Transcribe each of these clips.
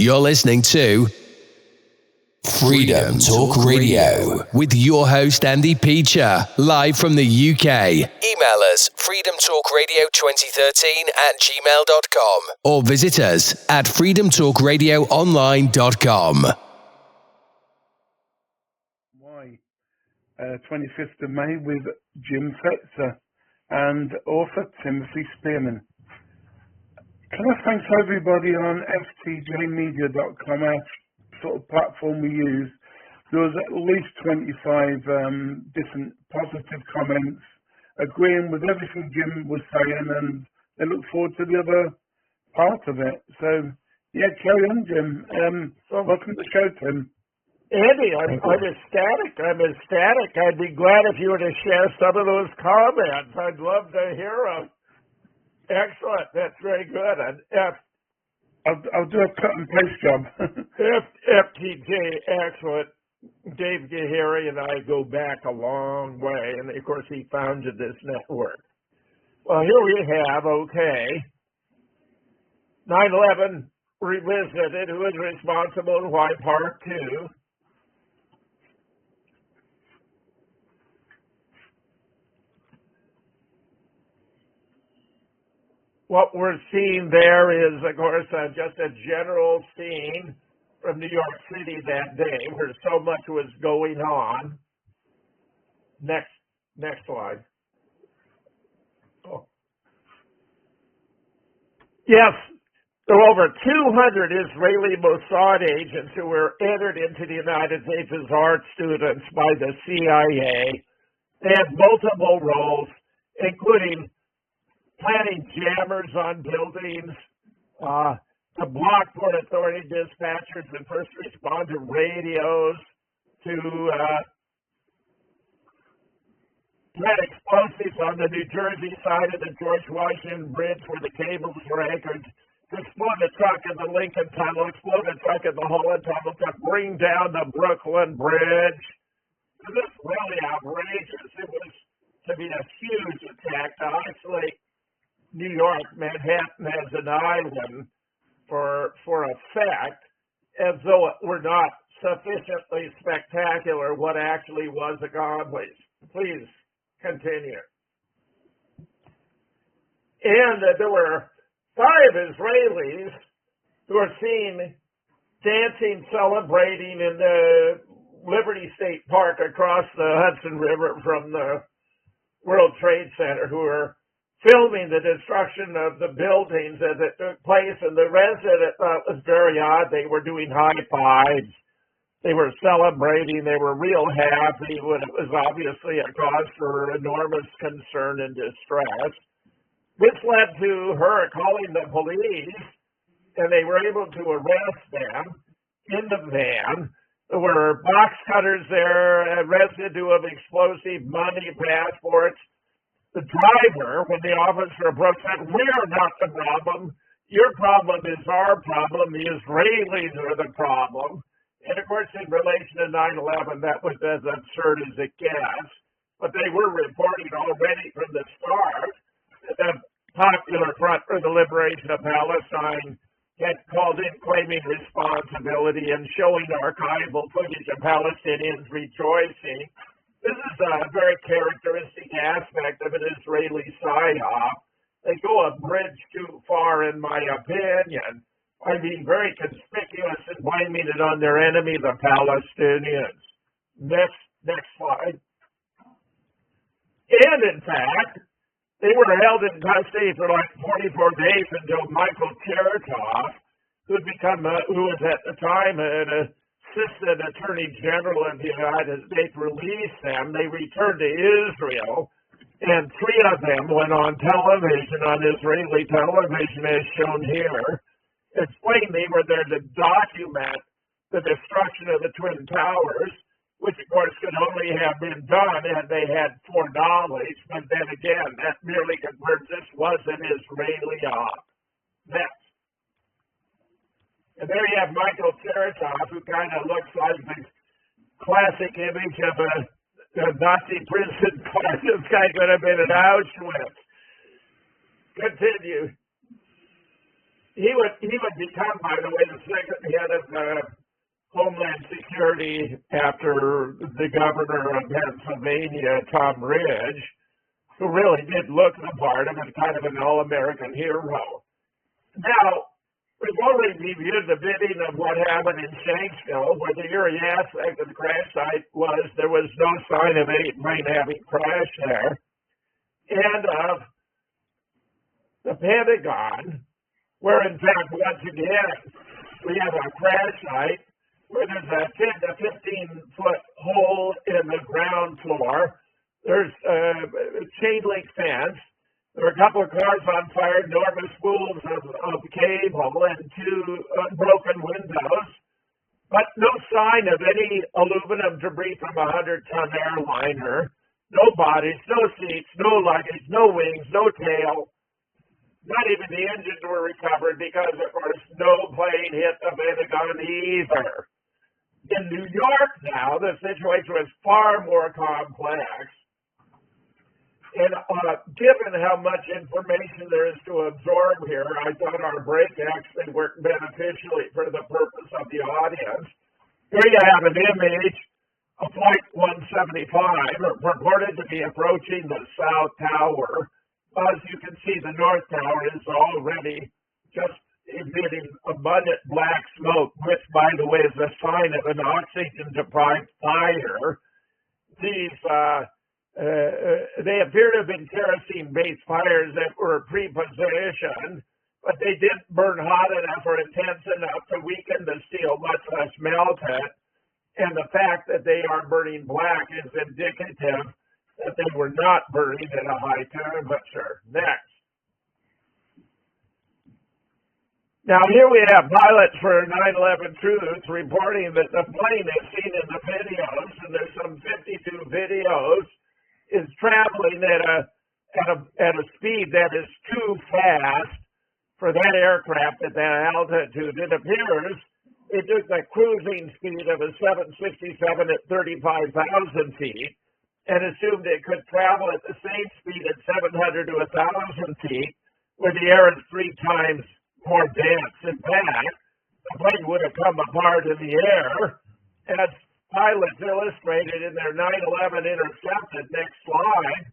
You're listening to Freedom Talk Radio with your host Andy Peacher, live from the UK. Email us freedomtalkradio2013@gmail.com or visit us at freedomtalkradioonline.com. 25th of May with Jim Fetzer and author Timothy Spearman. Can I thank everybody on ftjmedia.com, our sort of platform we use. There was at least 25 different positive comments agreeing with everything Jim was saying, and they look forward to the other part of it. So, yeah, carry on, Jim. Welcome to the show, Tim. Andy, I'm ecstatic. I'd be glad if you were to share some of those comments. I'd love to hear them. Excellent. That's very good. And I'll do a cut and paste job. FTJ, excellent. Dave Gahary and I go back a long way, and of course he founded this network. Well, here we have, 9/11 revisited, who is responsible and why, part 2. What we're seeing there is, of course, just a general scene from New York City that day where so much was going on. Next slide. Oh. Yes, there were over 200 Israeli Mossad agents who were entered into the United States as art students by the CIA. They had multiple roles, including planting jammers on buildings, to block Port Authority dispatchers and first responder radios, to plant explosives on the New Jersey side of the George Washington Bridge where the cables were anchored, to explode a truck in the Lincoln Tunnel, explode a truck in the Holland Tunnel, to bring down the Brooklyn Bridge. This is really outrageous. It was to be a huge attack. Actually, New York, Manhattan as an island for effect, as though it were not sufficiently spectacular what actually was accomplished. Please continue. And there were 5 Israelis who were seen dancing, celebrating in the Liberty State Park across the Hudson River from the World Trade Center, who were filming the destruction of the buildings as it took place, and the resident thought it was very odd. They were doing high fives. They were celebrating. They were real happy when it was obviously a cause for enormous concern and distress. This led to her calling the police, and they were able to arrest them in the van. There were box cutters there, a residue of explosive money, passports. The driver, when the officer approached, said, "We're not the problem. Your problem is our problem. The Israelis are the problem." And of course, in relation to 9/11, that was as absurd as it gets. But they were reporting already from the start that the Popular Front for the Liberation of Palestine had called in claiming responsibility and showing archival footage of Palestinians rejoicing. This is a very characteristic aspect of an Israeli psyop. They go a bridge too far, in my opinion, by being very conspicuous and blaming it on their enemy, the Palestinians. Next slide. And in fact, they were held in custody for like 44 days until Michael Chertoff, who was at the time an Assistant Attorney General of the United States, released them. They returned to Israel, and 3 of them went on television, on Israeli television, as shown here, explained they were there to document the destruction of the Twin Towers, which of course could only have been done had they had foreknowledge. But then again, that merely confirms this was an Israeli op. Next. And there you have Michael Chertoff, who kind of looks like the classic image of a Nazi prison guard. This guy could have been at Auschwitz. Continue. he would become, by the way, the second head of Homeland Security after the governor of Pennsylvania, Tom Ridge, who really did look the part of it, kind of an all-American hero. Now, we've already reviewed the bidding of what happened in Shanksville, where the eerie aspect of the crash site was there was no sign of any plane having crashed there, and of the Pentagon, where in fact, once again, we have a crash site where there's a 10 to 15-foot hole in the ground floor. There's a chain link fence. There were a couple of cars on fire, enormous spools of cable, and two broken windows, but no sign of any aluminum debris from a 100-ton airliner. No bodies, no seats, no luggage, no wings, no tail. Not even the engines were recovered because, of course, no plane hit the Pentagon either. In New York now, the situation was far more complex. And given how much information there is to absorb here, I thought our break actually worked beneficially for the purpose of the audience. Here you have an image of Flight 175, purported to be approaching the South Tower. As you can see, the North Tower is already just emitting abundant black smoke, which, by the way, is a sign of an oxygen-deprived fire. These they appear to have been kerosene-based fires that were pre-positioned, but they didn't burn hot enough or intense enough to weaken the steel, much less melt it. And the fact that they are burning black is indicative that they were not burning at a high temperature. Next. Now here we have pilots for 9/11 Truth reporting that the plane is seen in the videos, and there's some 52 videos, is traveling at a speed that is too fast for that aircraft at that altitude. It appears it took the cruising speed of a 767 at 35,000 feet and assumed it could travel at the same speed at 700 to 1,000 feet, where the air is 3 times more dense. In fact, the plane would have come apart in the air, as pilots illustrated in their 9/11 Intercepted. Next slide,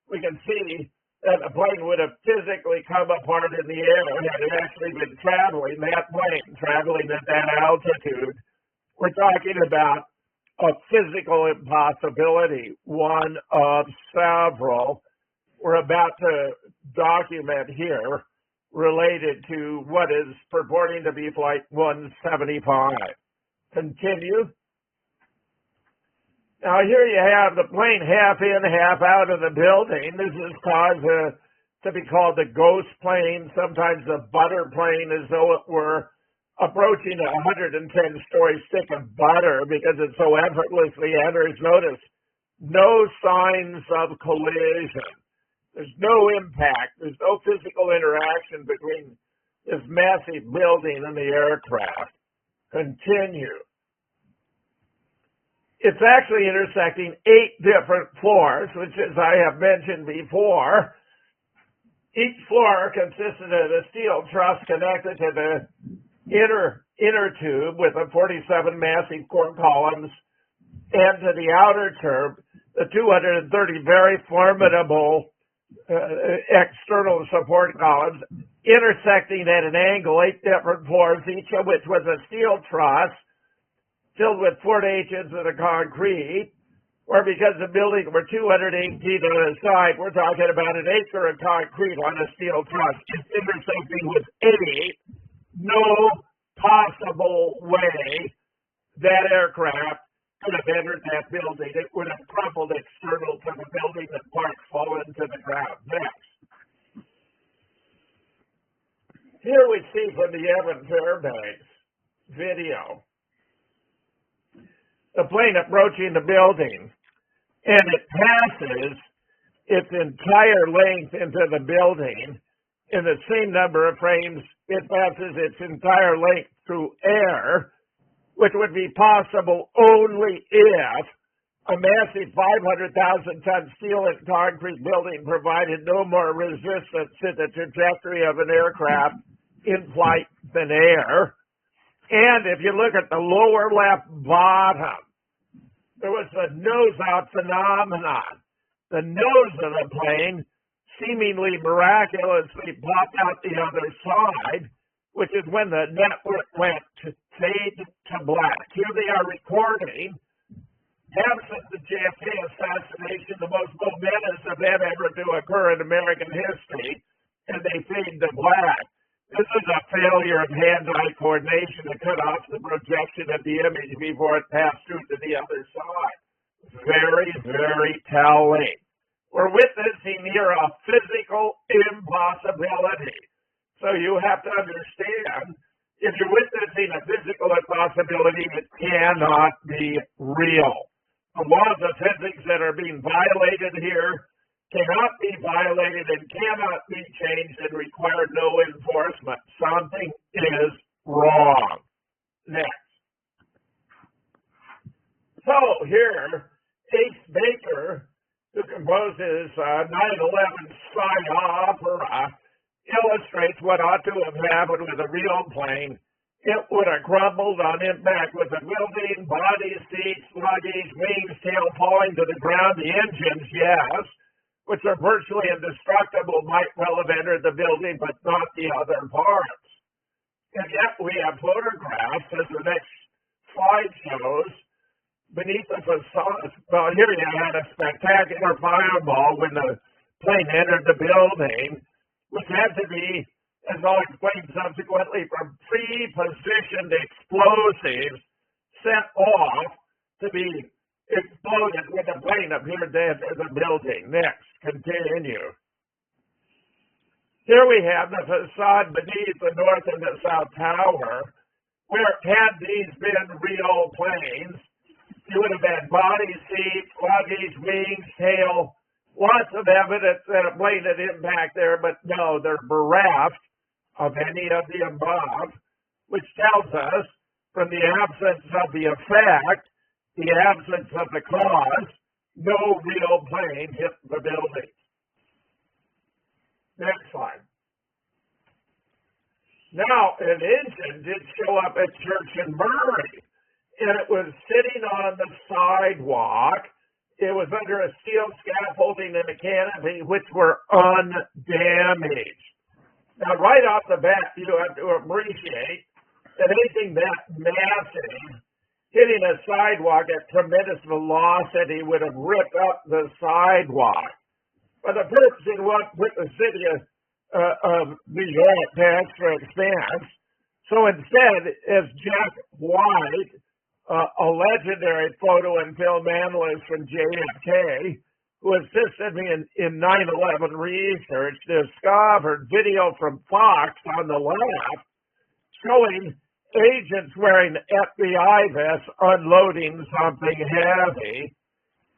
we can see that the plane would have physically come apart in the air had it actually been traveling, that plane traveling at that altitude. We're talking about a physical impossibility, one of several we're about to document here related to what is purporting to be Flight 175. Continue. Now here you have the plane half in, half out of the building. This is caused to be called the ghost plane, sometimes the butter plane, as though it were approaching a 110-story stick of butter because it so effortlessly enters. Notice, no signs of collision. There's no impact. There's no physical interaction between this massive building and the aircraft. Continue. It's actually intersecting 8 different floors, which, as I have mentioned before, each floor consisted of a steel truss connected to the inner tube with the 47 massive core columns, and to the outer tube, the 230 very formidable external support columns, intersecting at an angle 8 different floors, each of which was a steel truss filled with 4 to 8 inches of concrete, or because the building were 208 feet on the side, we're talking about an acre of concrete on a steel truss. It's intersecting with 8. No possible way that aircraft could have entered that building. It would have crumpled external to the building and parts fallen to the ground. Next. Here we see from the Evan Fairbanks video the plane approaching the building, and it passes its entire length into the building in the same number of frames. It passes its entire length through air, which would be possible only if a massive 500,000-ton steel and concrete building provided no more resistance to the trajectory of an aircraft in-flight than air. And if you look at the lower left bottom, there was a nose-out phenomenon. The nose of the plane seemingly miraculously popped out the other side, which is when the network went to fade to black. Here they are recording, absent the JFK assassination, the most momentous event ever to occur in American history, and they fade to black. This is a failure of hand-eye coordination to cut off the projection of the image before it passed through to the other side. Very, very telling. We're witnessing here a physical impossibility. So you have to understand, if you're witnessing a physical impossibility, it cannot be real. The laws of physics that are being violated here cannot be violated and cannot be changed and require no enforcement. Something is wrong. Next. So here, Ace Baker, who composes 9/11 side opera, illustrates what ought to have happened with a real plane. It would have crumbled on impact with the building, body, seats, luggage, wings, tail falling to the ground. The engines, yes, which are virtually indestructible, might well have entered the building, but not the other parts. And yet we have photographs, as the next slide shows, beneath the facade. Well, here you had a spectacular fireball when the plane entered the building, which had to be, as I'll explain subsequently, from pre-positioned explosives set off to be exploded when the plane appeared to enter the building. Next, continue. Here we have the facade beneath the north and the south tower, where had these been real planes, you would have had body, seats, luggage, wings, tail, lots of evidence that a plane had impact there, but no, they're bereft of any of the above, which tells us from the absence of the effect, the absence of the cause, no real plane hit the building. Next slide. Now, an engine did show up at Church and Murray, and it was sitting on the sidewalk. It was under a steel scaffolding and a canopy, which were undamaged. Now, right off the bat, you have to appreciate that anything that massive hitting a sidewalk at tremendous velocity would have ripped up the sidewalk. For the purpose in what with the city of New York to extra expense. So instead, as Jeff White, a legendary photo and film analyst from JFK, who assisted me in 9/11 research, discovered video from Fox on the left showing agents wearing FBI vests unloading something heavy.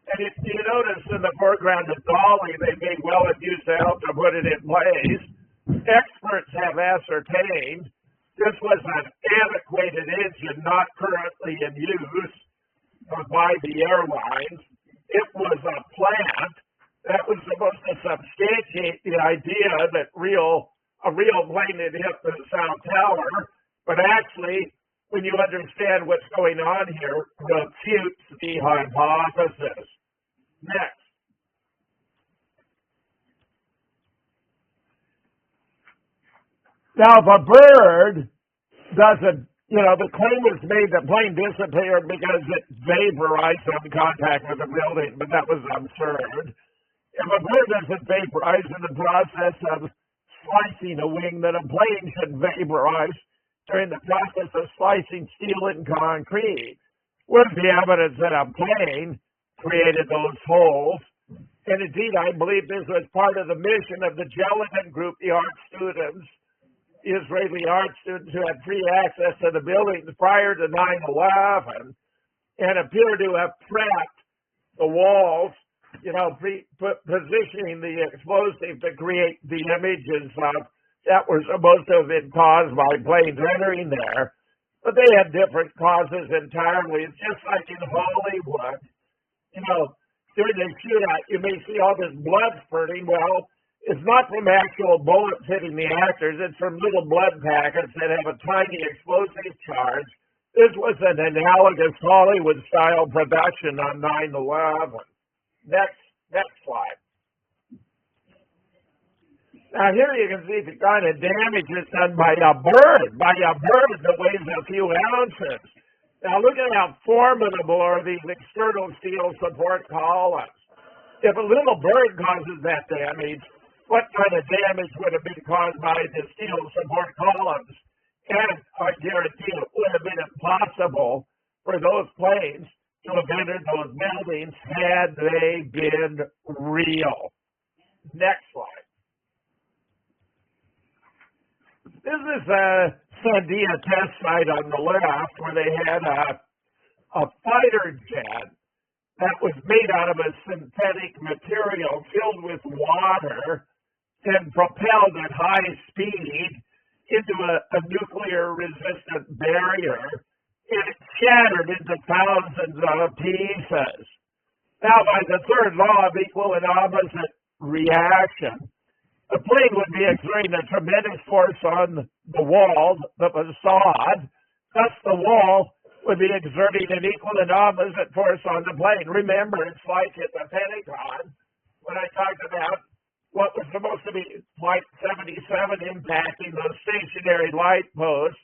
And if you notice in the foreground of Dolly, they may well have used the help to put it in place. Experts have ascertained this was an antiquated engine not currently in use by the airlines. It was a plant that was supposed to substantiate the idea that a real plane had hit the South Tower, but actually, when you understand what's going on here, refutes the hypothesis. Next. Now, if a bird doesn't, the claim was made that plane disappeared because it vaporized on contact with the building, but that was absurd. If a bird doesn't vaporize in the process of slicing a wing, then a plane should vaporize during the process of slicing steel and concrete. What's the evidence that a plane created those holes? And indeed, I believe this was part of the mission of the Gelatin Group, the art students, Israeli art students who had free access to the buildings prior to 9/11 and appear to have prepped the walls, positioning the explosive to create the images that were supposed to have been caused by planes entering there. But they had different causes entirely. It's just like in Hollywood. During the shootout, you may see all this blood spurting. Well, is not from actual bullets hitting the actors. It's from little blood packets that have a tiny explosive charge. This was an analogous Hollywood-style production on 9/11. Next slide. Now here you can see the kind of damage that's done by a bird that weighs a few ounces. Now look at how formidable are these external steel support columns. If a little bird causes that damage, what kind of damage would have been caused by the steel support columns? And I guarantee it would have been impossible for those planes to have entered those buildings had they been real. Next slide. This is a Sandia test site on the left where they had a fighter jet that was made out of a synthetic material filled with water and propelled at high speed into a nuclear-resistant barrier, and it shattered into thousands of pieces. Now, by the third law of equal and opposite reaction, the plane would be exerting a tremendous force on the wall, the facade, thus the wall would be exerting an equal and opposite force on the plane. Remember, it's like at the Pentagon, when I talked about what was supposed to be Flight 77 impacting those stationary lamp posts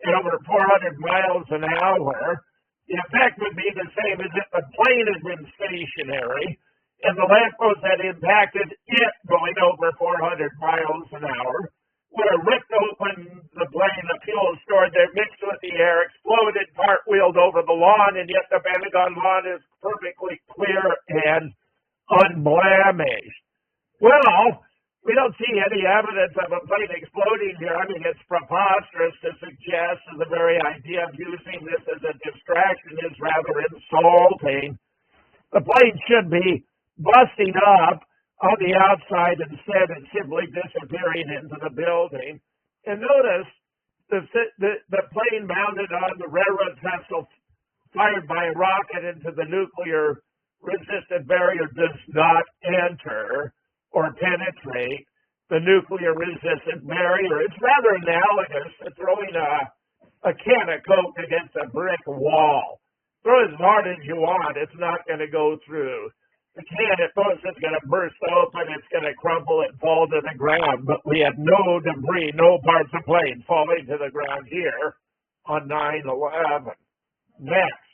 at over 400 miles an hour. The effect would be the same as if the plane had been stationary and the lamppost had impacted it going over 400 miles an hour. Would have ripped open the plane, the fuel stored there, mixed with the air, exploded, cartwheeled over the lawn, and yet the Pentagon lawn is perfectly clear and unblemished. Well, we don't see any evidence of a plane exploding here. I mean, it's preposterous to suggest that the very idea of using this as a distraction is rather insulting. The plane should be busting up on the outside instead and simply disappearing into the building. And notice the plane mounted on the railroad vessel fired by a rocket into the nuclear resistant barrier does not enter or penetrate the nuclear resistant barrier. It's rather analogous to throwing a can of Coke against a brick wall. Throw as hard as you want, it's not going to go through. The can at most is going to burst open, it's going to crumble and fall to the ground, but we have no debris, no parts of plane falling to the ground here on 9/11. Next.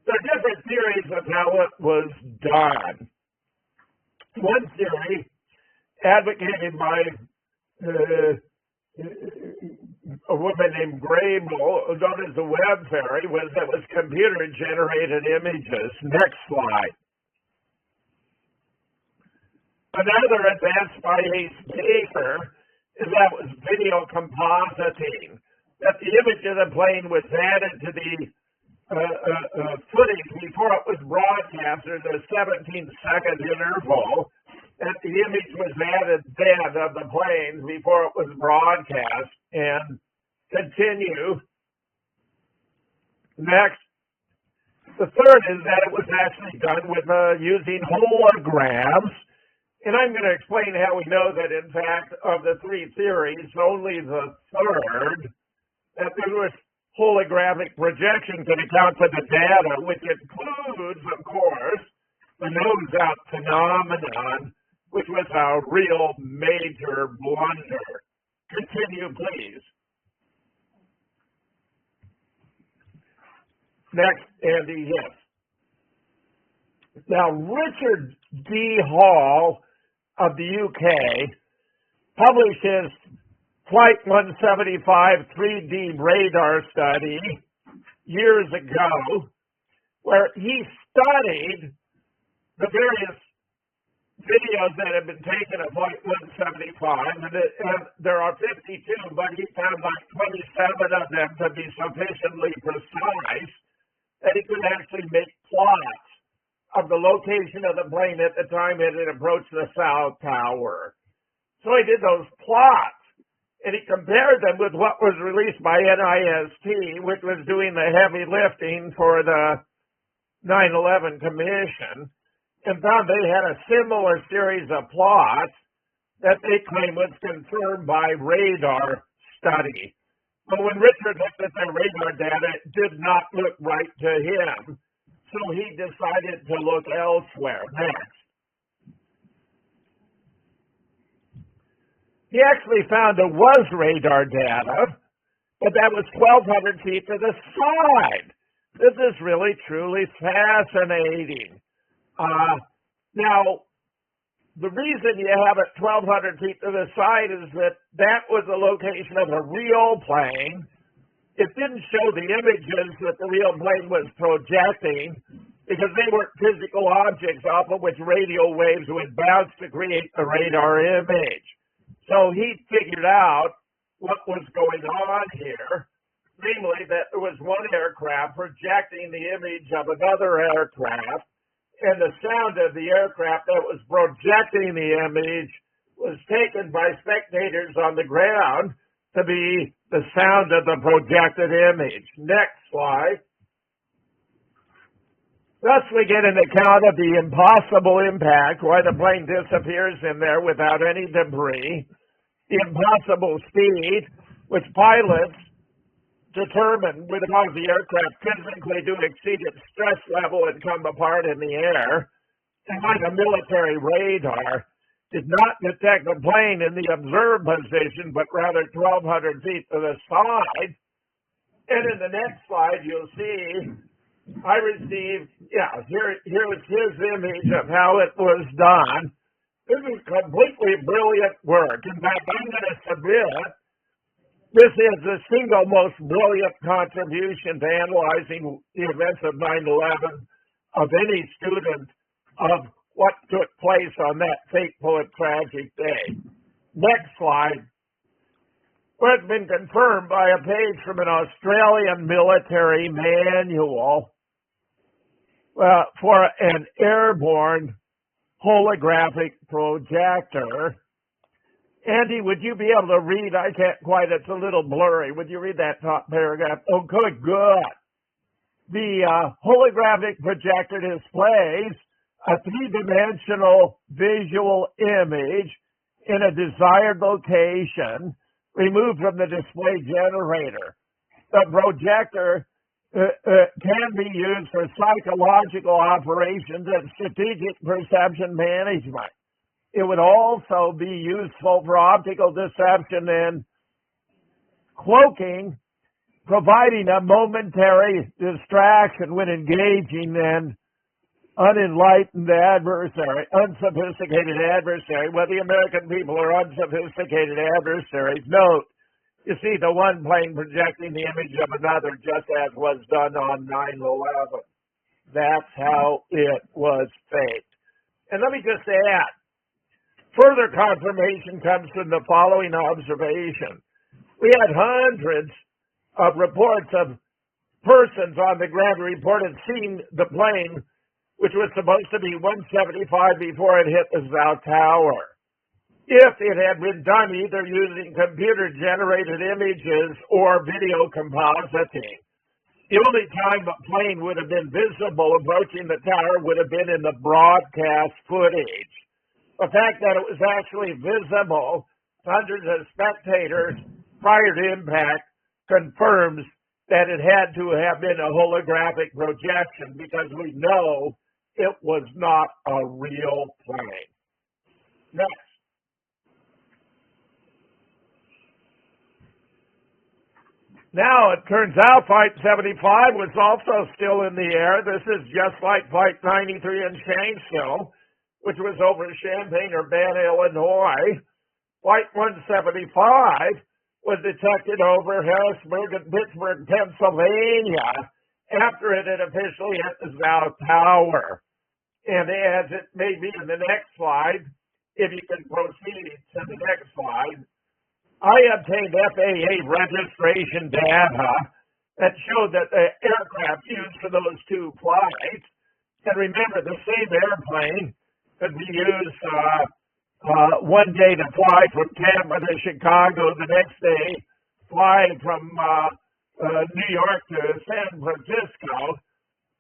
There are different theories of how it was done. One theory, advocated by a woman named Grable, known as the Web Theory, was that it was computer-generated images. Next slide. Another advanced by a paper is that it was video compositing, that the image of the plane was added to the footage before it was broadcast. There's a 17-second interval, and the image was added then of the plane before it was broadcast. And continue. Next. The third is that it was actually done with using holograms. And I'm going to explain how we know that, in fact, of the three theories, only the third, that there was holographic projection, can account for the data, which includes, of course, the nose-out phenomenon, which was a real major blunder. Continue, please. Next, Andy, yes. Now, Richard D. Hall of the UK published his Flight 175 3D radar study years ago, where he studied the various videos that have been taken of Flight 175, and there are 52, but he found like 27 of them to be sufficiently precise that he could actually make plots of the location of the plane at the time it had approached the South Tower. So he did those plots, and he compared them with what was released by NIST, which was doing the heavy lifting for the 9/11 Commission. and found they had a similar series of plots that they claim was confirmed by radar study. But when Richard looked at the radar data, it did not look right to him. So he decided to look elsewhere next. He actually found there was radar data, but that was 1,200 feet to the side. This is really, truly fascinating. Now, the reason you have it 1,200 feet to the side is that that was the location of a real plane. It didn't show the images that the real plane was projecting because they weren't physical objects off of which radio waves would bounce to create the radar image. So he figured out what was going on here, namely that there was one aircraft projecting the image of another aircraft, and the sound of the aircraft that was projecting the image was taken by spectators on the ground to be the sound of the projected image. Next slide. Thus we get an account of the impossible impact, why the plane disappears in there without any debris, the impossible speed, which pilots determined would cause the aircraft physically to exceed its stress level and come apart in the air, and like a military radar, did not detect the plane in the observed position, but rather 1,200 feet to the side. And in the next slide, you'll see I received, here was his image of how it was done. This is completely brilliant work. In fact, I'm going to submit this is the single most brilliant contribution to analyzing the events of 9/11 of any student of what took place on that fateful and tragic day. Next slide. Well, it's been confirmed by a page from an Australian military manual for an airborne holographic projector. Andy, would you be able to read? I can't quite, it's a little blurry. Would you read that top paragraph? Oh, good. The holographic projector displays a three-dimensional visual image in a desired location removed from the display generator. The projector can be used for psychological operations and strategic perception management. It would also be useful for optical deception and cloaking, providing a momentary distraction when engaging an unenlightened adversary, unsophisticated adversary. Well, the American people are unsophisticated adversaries. Note, you see the one plane projecting the image of another, just as was done on 9/11. That's how it was faked. And let me just add, further confirmation comes from the following observation. We had hundreds of reports of persons on the ground who reported seeing the plane, which was supposed to be 175 before it hit the South Tower. If it had been done either using computer-generated images or video compositing, the only time a plane would have been visible approaching the tower would have been in the broadcast footage. The fact that it was actually visible to hundreds of spectators prior to impact confirms that it had to have been a holographic projection because we know it was not a real plane. Next. Now, it turns out Flight 75 was also still in the air. This is just like Flight 93 in Shanksville, which was over Champaign-Urbana, Illinois. Flight 175 was detected over Harrisburg and Pittsburgh, Pennsylvania, after it had officially hit the South Tower. And as it may be in the next slide, if you can proceed to the next slide, I obtained FAA registration data that showed that the aircraft used for those two flights, and remember, the same airplane could be used one day to fly from Tampa to Chicago, the next day fly from New York to San Francisco.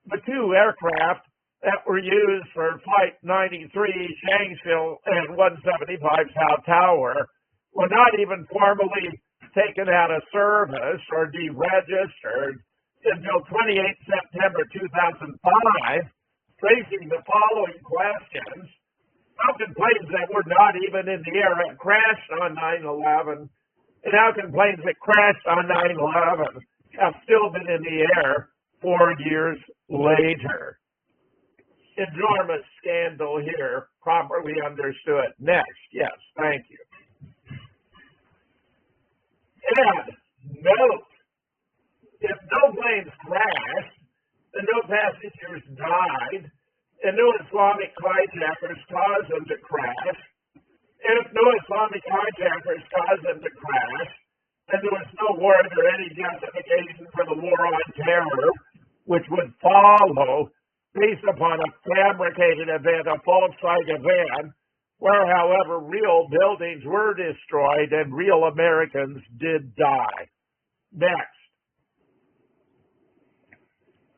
The two aircraft that were used for Flight 93, Shanksville, and 175 South Tower were not even formally taken out of service or deregistered until 28 September 2005, raising the following questions. How can planes that were not even in the air have crashed on 9/11? And how can planes that crashed on 9/11 have still been in the air 4 years later? Enormous scandal here, properly understood. Next, yes, thank you. And note, if no planes crashed, and no passengers died, and no Islamic hijackers caused them to crash, and if no Islamic hijackers caused them to crash, and there was no warrant or any justification for the war on terror, which would follow based upon a fabricated event, a false flag event, where, however, real buildings were destroyed and real Americans did die. Next.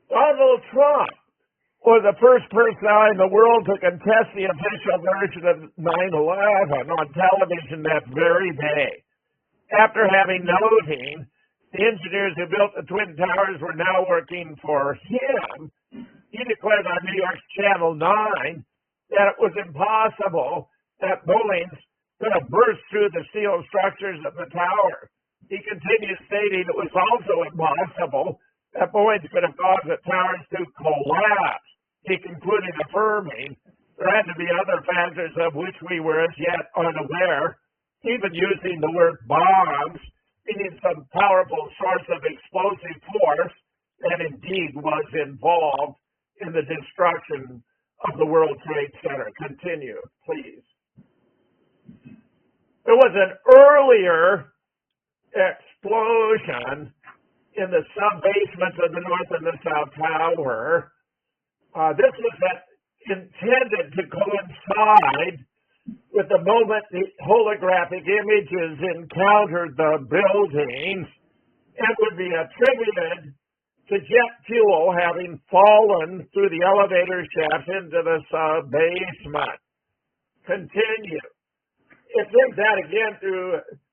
Donald Trump was the first person in the world to contest the official version of 9/11 on television that very day. After having noting the engineers who built the Twin Towers were now working for him, he declared on New York's Channel 9 that it was impossible that Boeing could have burst through the steel structures of the tower. He continued stating it was also impossible that Boeing could have caused the towers to collapse. He concluded affirming there had to be other factors of which we were as yet unaware, even using the word bombs, meaning some powerful source of explosive force that indeed was involved in the destruction of the World Trade Center. Continue, please. There was an earlier explosion in the sub-basements of the North and the South Tower. This was intended to coincide with the moment the holographic images encountered the buildings and would be attributed to jet fuel having fallen through the elevator shaft into the sub-basement. Continue. It turns out again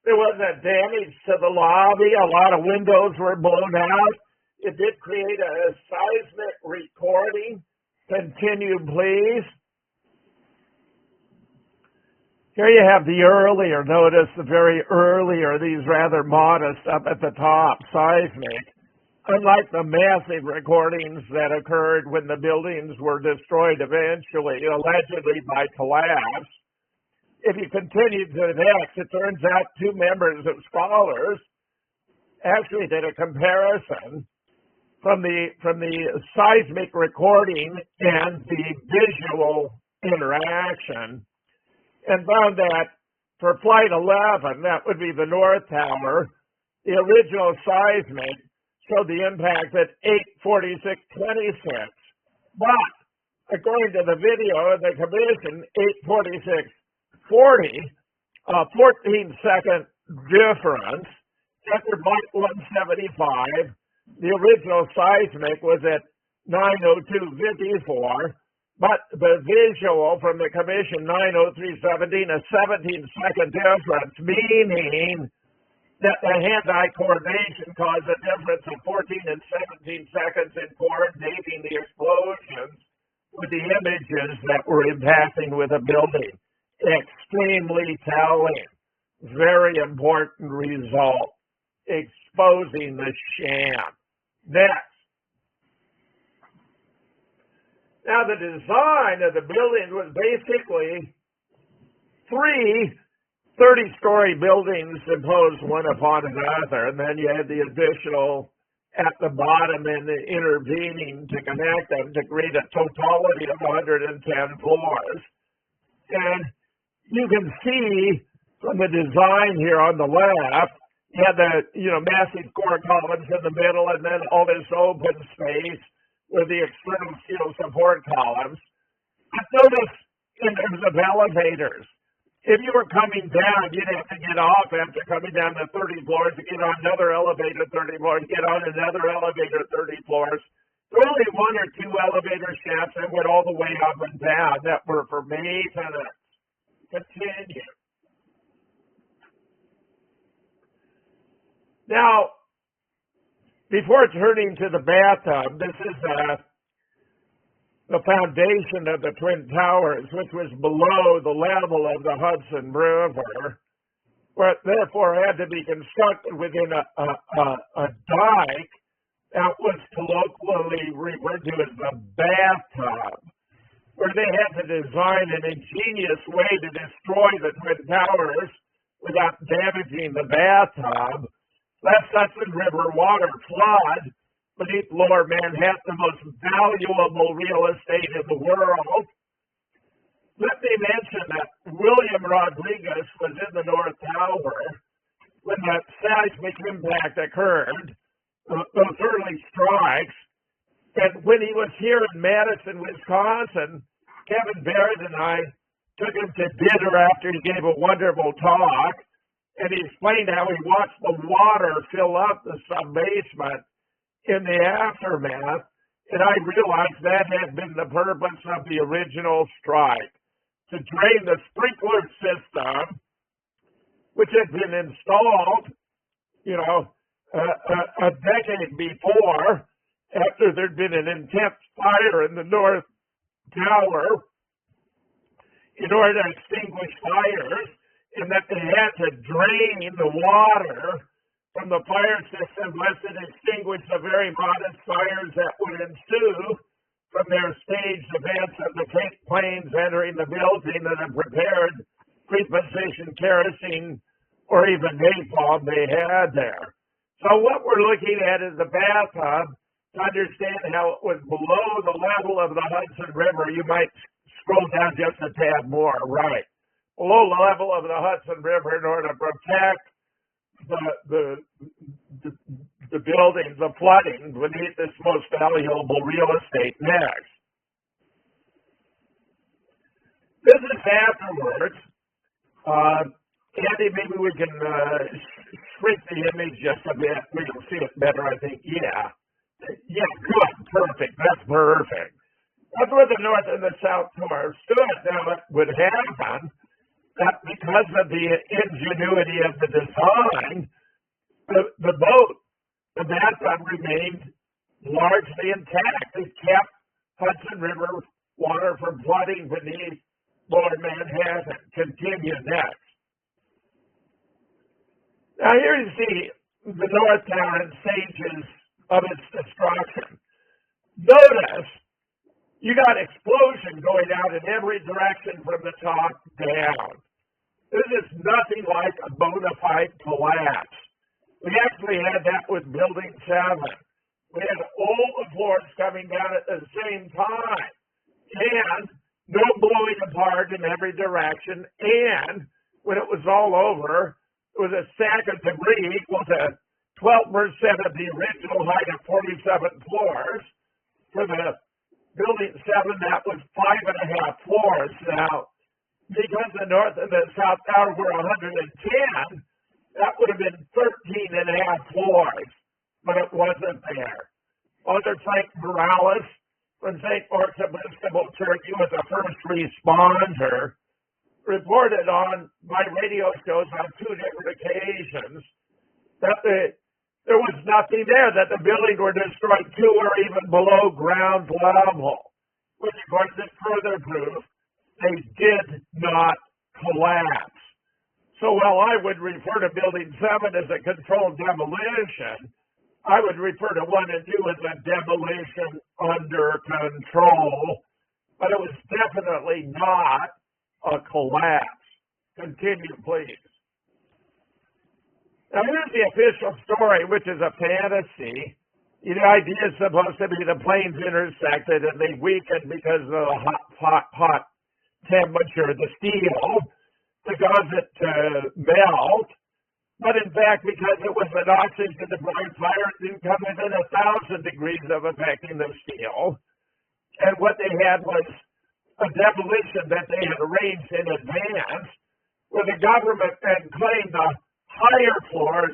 there was a damage to the lobby. A lot of windows were blown out. It did create a seismic recording. Continue, please. Here you have the earlier. Notice the very earlier, these rather modest up at the top, seismic. Unlike the massive recordings that occurred when the buildings were destroyed eventually, allegedly by collapse. If you continue to the next, it turns out two members of scholars actually did a comparison from the seismic recording and the visual interaction, and found that for Flight 11, that would be the North Tower, the original seismic showed the impact at 8:46:26. But according to the video of the commission, 8:46:40, a 14-second difference. After Flight 175, the original seismic was at 9:02:54, but the visual from the commission 9:03:17, a 17-second difference, meaning that the hand-eye coordination caused a difference of 14 and 17 seconds in coordinating the explosions with the images that were impacting with a building. Extremely telling. Very important result. Exposing the sham. Next. Now, the design of the building was basically three 30-story buildings imposed one upon another, and then you had the additional at the bottom and the intervening to connect them to create a totality of 110 floors. And you can see from the design here on the left, you had the massive core columns in the middle, and then all this open space with the external steel support columns. But notice in terms of elevators, if you were coming down, you'd have to get off after coming down the 30 floors to get on another elevator 30 floors, get on another elevator 30 floors. There were only one or two elevator shafts that went all the way up and down that were for maintenance. Continue. Now, before turning to the bathtub, this is the foundation of the Twin Towers, which was below the level of the Hudson River, where it therefore had to be constructed within a dike that was colloquially referred to as the bathtub, where they had to design an ingenious way to destroy the Twin Towers without damaging the bathtub, lest Hudson River water flood beneath Lower Manhattan, the most valuable real estate in the world. Let me mention that William Rodriguez was in the North Tower when the seismic impact occurred, those early strikes. And when he was here in Madison, Wisconsin, Kevin Barrett and I took him to dinner after he gave a wonderful talk, and he explained how he watched the water fill up the sub-basement in the aftermath, and I realized that had been the purpose of the original strike, to drain the sprinkler system, which had been installed, a decade before, after there'd been an intense fire in the North Tower, in order to extinguish fires, and that they had to drain the water from the fire system lest it extinguish the very modest fires that would ensue from their staged events of the planes entering the building that had prepared prepositioned kerosene or even napalm they had there. So what we're looking at is the bathtub. To understand how it was below the level of the Hudson River, you might scroll down just a tad more, right? Below the level of the Hudson River in order to protect the building, the flooding beneath this most valuable real estate next. This is afterwards. Andy, maybe we can shrink the image just a bit. We can see it better, I think. Yeah. Yeah, good. Perfect. That's perfect. That's where the North and the South Tower stood. Now, it would happen that because of the ingenuity of the design, the boat, the bathtub remained largely intact. It kept Hudson River water from flooding beneath Lower Manhattan. Continue next. Now here you see the North Tower in stages of its destruction. Notice you got explosion going out in every direction from the top down. This is nothing like a bona fide collapse. We actually had that with Building 7. We had all the floors coming down at the same time, and no blowing apart in every direction, and when it was all over, it was a stack of debris equal to 12% of the original height of 47 floors. For the Building 7, that was 5.5 floors. Now, because the North and the South Tower were 110, that would have been 13.5 floors, but it wasn't there. Author Frank Morales from St. Mark's Episcopal Church, he was a first responder, reported on my radio shows on 2 different occasions that there was nothing there, that the building were destroyed to or even below ground level, which of course is further proof they did not collapse. So while I would refer to Building 7 as a controlled demolition, I would refer to 1 and 2 as a demolition under control, but it was definitely not a collapse. Continue, please. Now here's the official story, which is a fantasy. The idea is supposed to be the planes intersected and they weakened because of the hot temperature of the steel to cause it to melt. But in fact, because it was an oxygen-deprived fire, it didn't come within 1,000 degrees of affecting the steel. And what they had was a demolition that they had arranged in advance, where the government then claimed the higher floors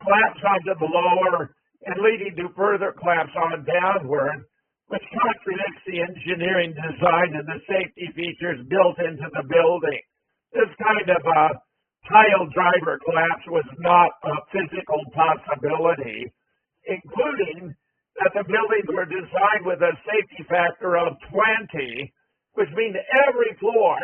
collapse onto the lower and leading to further collapse on downward, which contradicts the engineering design and the safety features built into the building. This kind of pile driver collapse was not a physical possibility, including that the buildings were designed with a safety factor of 20, which means every floor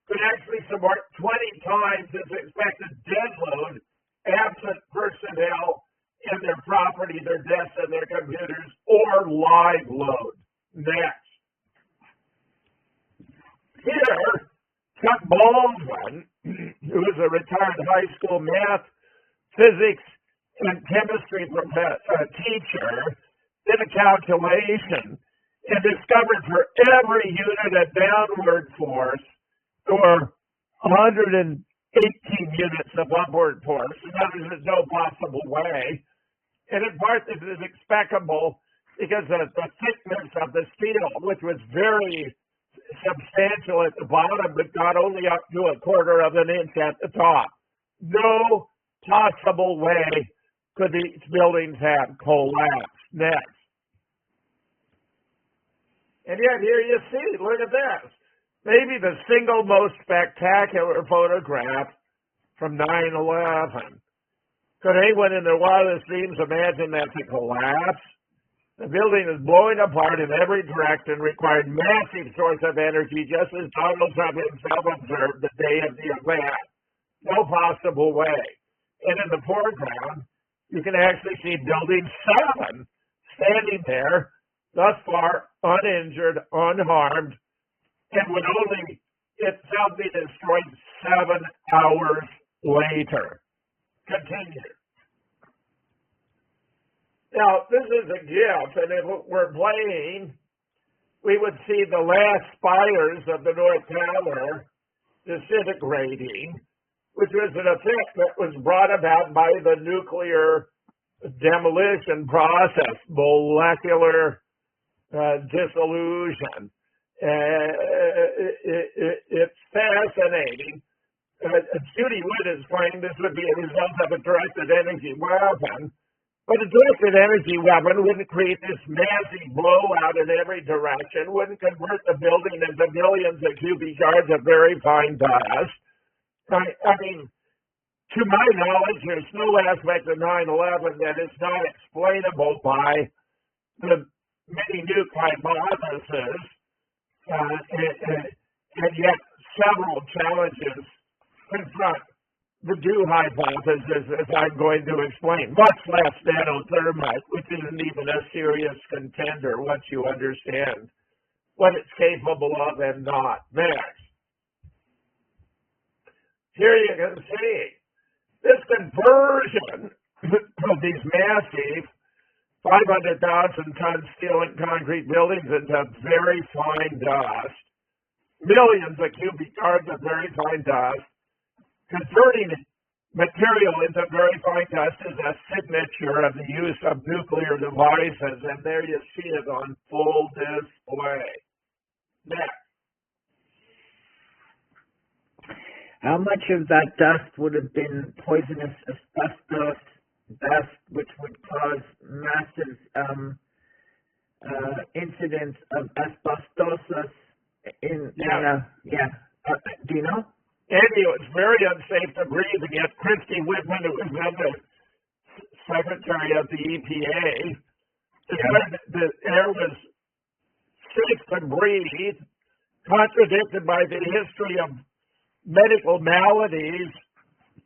could actually support 20 times its expected dead load absent personnel in their property, their desks, and their computers, or live load. Next. Here, Chuck Baldwin, who is a retired high school math, physics, and chemistry teacher, did a calculation and discovered for every unit of downward force, there were 118 units of upward force. In other words, there's no possible way. And in part, this is expecable because of the thickness of the steel, which was very substantial at the bottom, but got only up to 1/4 of an inch at the top. No possible way could these buildings have collapsed. Next. And yet here you see, look at this. Maybe the single most spectacular photograph from 9/11. Could anyone in their wildest dreams imagine that's a collapse? The building is blowing apart in every direction, required massive source of energy, just as Donald Trump himself observed the day of the event. No possible way. And in the foreground, you can actually see Building 7 standing there, thus far uninjured, unharmed, and would only itself be destroyed 7 hours later. Continue. Now, this is a gift, and if it were playing, we would see the last spires of the North Tower disintegrating, which was an effect that was brought about by the nuclear demolition process, molecular dissolution. It's fascinating. Judy Wood has claimed this would be a result of a directed energy weapon, but a directed energy weapon wouldn't create this massive blowout in every direction, wouldn't convert the building into millions of cubic yards of very fine dust. I mean, to my knowledge, there's no aspect of 9/11 that is not explainable by the many nuke hypotheses, and yet several challenges confront the do hypothesis, as I'm going to explain, much less nanothermite, which isn't even a serious contender once you understand what it's capable of and not. Next. Here you can see this conversion of these massive 500,000 ton steel and concrete buildings into very fine dust, millions of cubic yards of very fine dust. Converting material into very fine dust is a signature of the use of nuclear devices, and there you see it on full display. Next. How much of that dust would have been poisonous asbestos dust, which would cause massive incidents of asbestosis in do you know? Andy, it was very unsafe to breathe, and yet Christy Whitman, who was then the secretary of the EPA, said that the air was safe to breathe, contradicted by the history of medical maladies,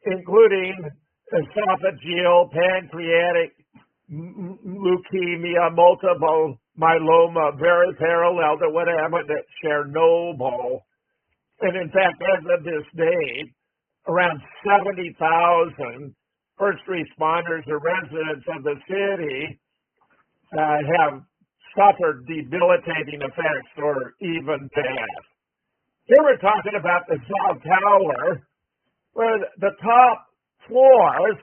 including esophageal, pancreatic, leukemia, multiple myeloma, very parallel to what happened at Chernobyl. And in fact, as of this date, around 70,000 first responders or residents of the city have suffered debilitating effects or even death. Here we're talking about the South Tower, where the top floors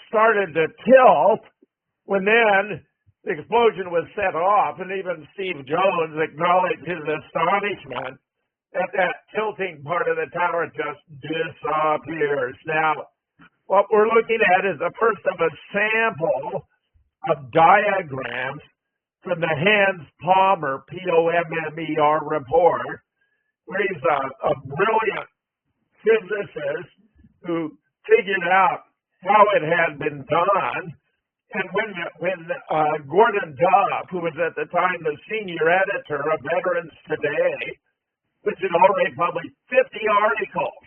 started to tilt when then the explosion was set off, and even Steve Jones acknowledged his astonishment that tilting part of the tower just disappears. Now, what we're looking at is the first of a sample of diagrams from the Hans Palmer, Pommer report, where he's a brilliant physicist who figured out how it had been done. And when Gordon Duff, who was at the time the senior editor of Veterans Today, which had already published 50 articles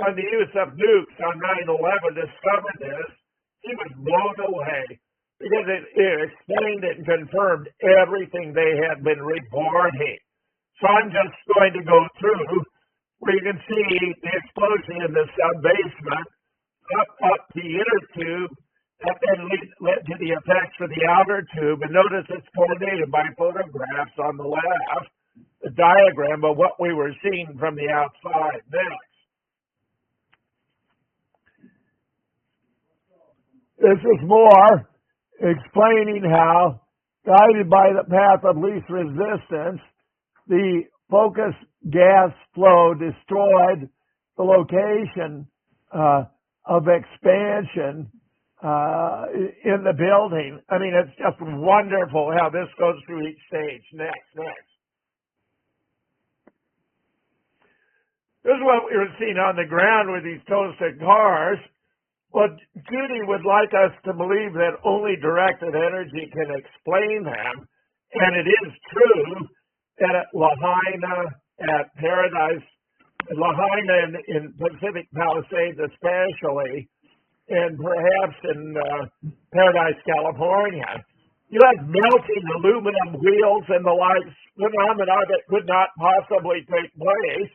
on the use of nukes on 9/11, discovered this, he was blown away because it explained and confirmed everything they had been reporting. So I'm just going to go through where you can see the explosion in the sub-basement, up the inner tube, that then led to the effects for the outer tube. And notice it's coordinated by photographs on the left, the diagram of what we were seeing from the outside. Next. This is more explaining how, guided by the path of least resistance, the focus gas flow destroyed the location of expansion in the building. I mean, it's just wonderful how this goes through each stage. Next. This is what we were seeing on the ground with these toasted cars. Well, Judy would like us to believe that only directed energy can explain them. And it is true that at Lahaina, at Paradise, Lahaina in Pacific Palisades especially, and perhaps in Paradise, California, you had melting aluminum wheels and the like, phenomena that could not possibly take place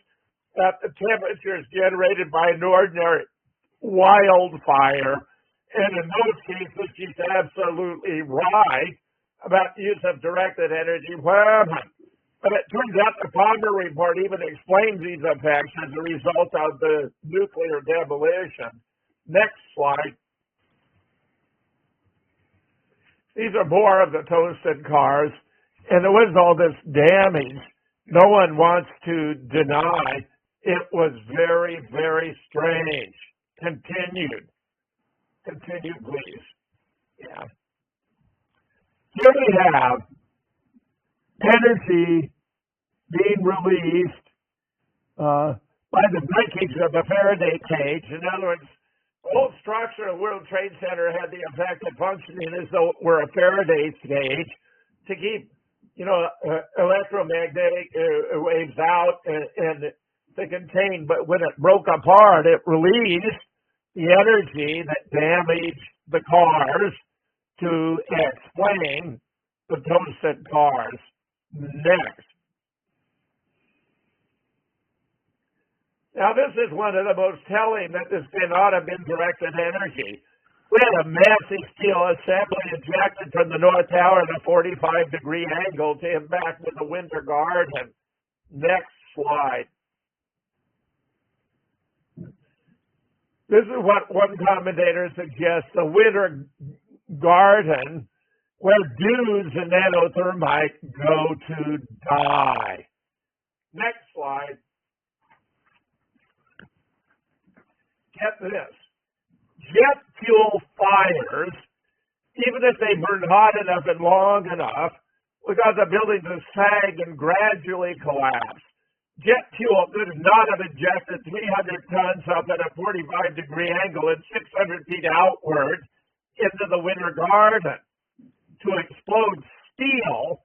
at the temperatures generated by an ordinary wildfire. And in those cases, she's absolutely right about the use of directed energy weapons. But it turns out the Palmer report even explains these effects as a result of the nuclear demolition. Next slide. These are more of the toasted cars, and there was all this damage. No one wants to deny it was very, very strange. Continue, please. Yeah. Here we have energy being released by the breakage of the Faraday cage. In other words, the whole structure of World Trade Center had the effect of functioning as though it were a Faraday cage to keep, electromagnetic waves out and to contain. But when it broke apart, it released the energy that damaged the cars to explain the toasted cars. Next. Now, this is one of the most telling that this cannot have been directed energy. We had a massive steel assembly ejected from the North Tower at a 45-degree angle to impact with the Winter Garden. Next slide. This is what one commentator suggests, the Winter Garden, where dudes and nanothermite go to die. Next slide. Get this. Jet fuel fires, even if they burn hot enough and long enough, will cause a building to sag and gradually collapse. Jet fuel could not have injected 300 tons up at a 45-degree angle and 600 feet outward into the Winter Garden. To explode steel,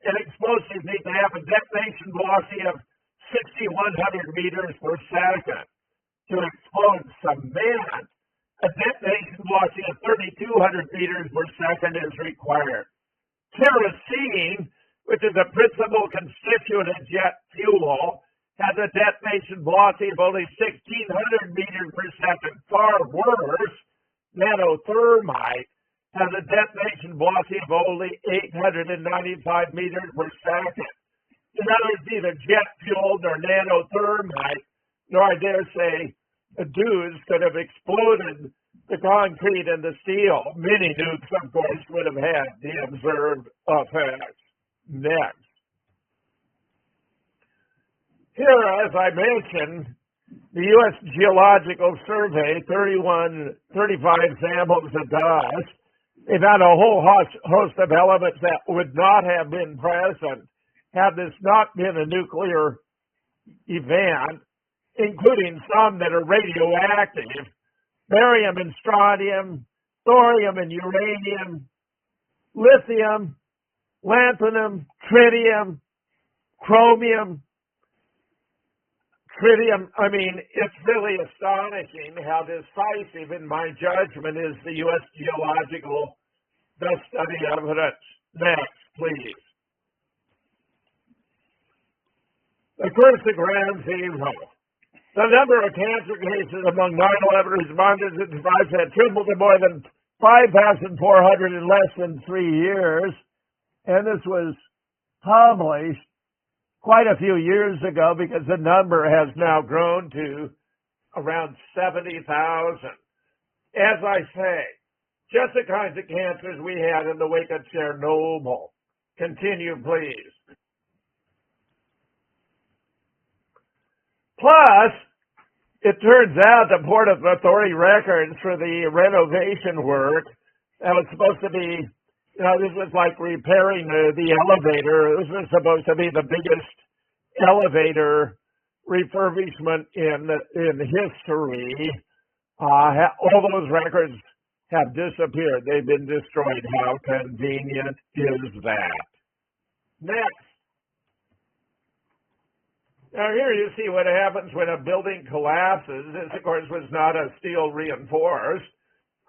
an explosive needs to have a detonation velocity of 6,100 meters per second. To explode cement, a detonation velocity of 3,200 meters per second is required. Kerosene, which is a principal constituent of jet fuel, has a detonation velocity of only 1,600 meters per second. Far worse, nanothermite has a detonation velocity of only 895 meters per second. In other words, neither jet fuel nor nanothermite, nor I dare say the dudes, could have exploded the concrete and the steel. Mini nukes, of course, would have had the observed effects. Next. Here, as I mentioned, the U.S. Geological Survey, 35 samples of dust, they've had a whole host of elements that would not have been present had this not been a nuclear event, including some that are radioactive: barium and strontium, thorium and uranium, lithium, lanthanum, tritium, chromium, tritium. I mean, it's really astonishing how decisive, in my judgment, is the U.S. Geological Dust Study evidence. Next, please. The curse of ground zero. The number of cancer cases among 9/11 responders and survivors had tripled to more than 5,400 in less than 3 years. And this was published quite a few years ago, because the number has now grown to around 70,000. As I say, just the kinds of cancers we had in the wake of Chernobyl. Continue, please. Plus, it turns out the Port Authority records for the renovation work that was supposed to be, this was like repairing the elevator. This was supposed to be the biggest elevator refurbishment in history. All those records have disappeared. They've been destroyed. How convenient is that? Next. Now here you see what happens when a building collapses. This, of course, was not a steel reinforced.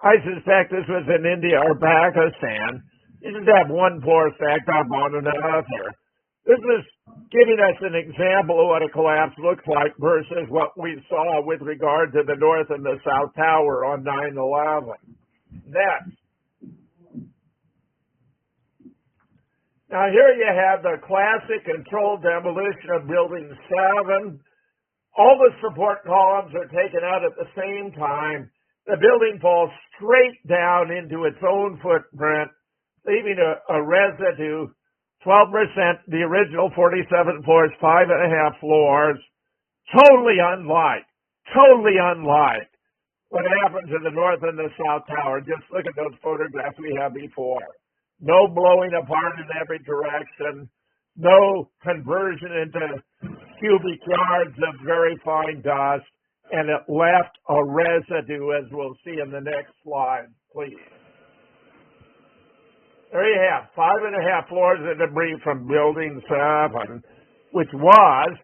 I suspect this was in India or Pakistan. You just have one floor stacked up on another. This is giving us an example of what a collapse looks like versus what we saw with regard to the North and the South Tower on 9/11. Next. Now here you have the classic controlled demolition of Building 7. All the support columns are taken out at the same time. The building falls straight down into its own footprint, leaving a residue, 12%, the original 47 floors, 5.5 floors. Totally unlike what happened to the North and the South Tower. Just look at those photographs we had before. No blowing apart in every direction, no conversion into cubic yards of very fine dust, and it left a residue, as we'll see in the next slide, please. There you have 5.5 floors of debris from Building 7, which was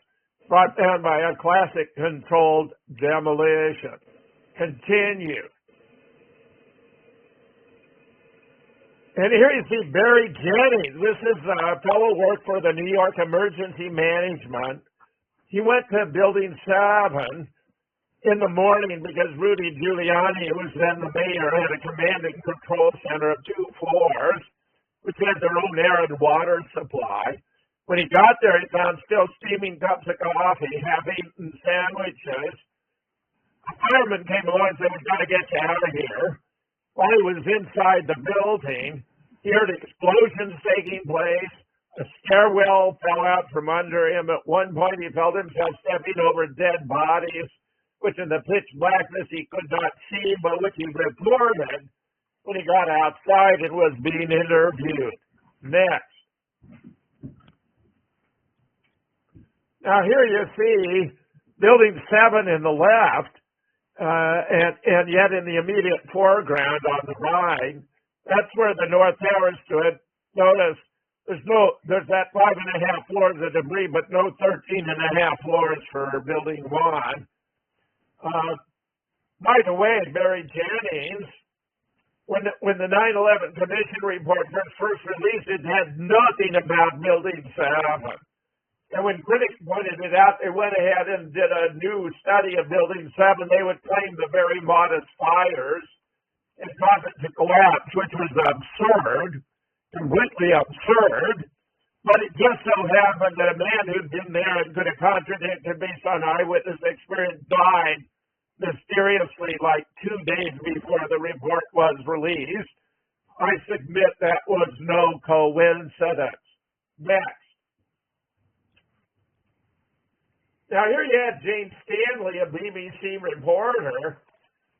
brought down by a classic controlled demolition. Continue. And here you see Barry Jennings. This is a fellow who worked for the New York Emergency Management. He went to Building 7 in the morning because Rudy Giuliani, who was then the mayor, had a command and control center of 2 floors, which had their own air and water supply. When he got there, he found still steaming cups of coffee, half-eaten sandwiches. A fireman came along and said, "We've got to get you out of here." While he was inside the building, he heard explosions taking place. A stairwell fell out from under him. At one point, he felt himself stepping over dead bodies, which in the pitch blackness he could not see, but which he reported when he got outside and was being interviewed. Next. Now here you see Building 7 in the left, and yet in the immediate foreground on the right, that's where the North Tower stood. Notice there's that 5.5 floors of debris, but no 13.5 floors for Building 1. By the way, Barry Jennings, when the 9/11 Commission report was first released, it had nothing about Building 7. And when critics pointed it out, they went ahead and did a new study of Building 7. They would claim the very modest fires and cause it to collapse, which was absurd, completely absurd. But it just so happened that a man who'd been there and could have contradicted based on eyewitness experience died mysteriously like 2 days before the report was released. I submit that was no coincidence. Next. Now here you have James Stanley, a BBC reporter,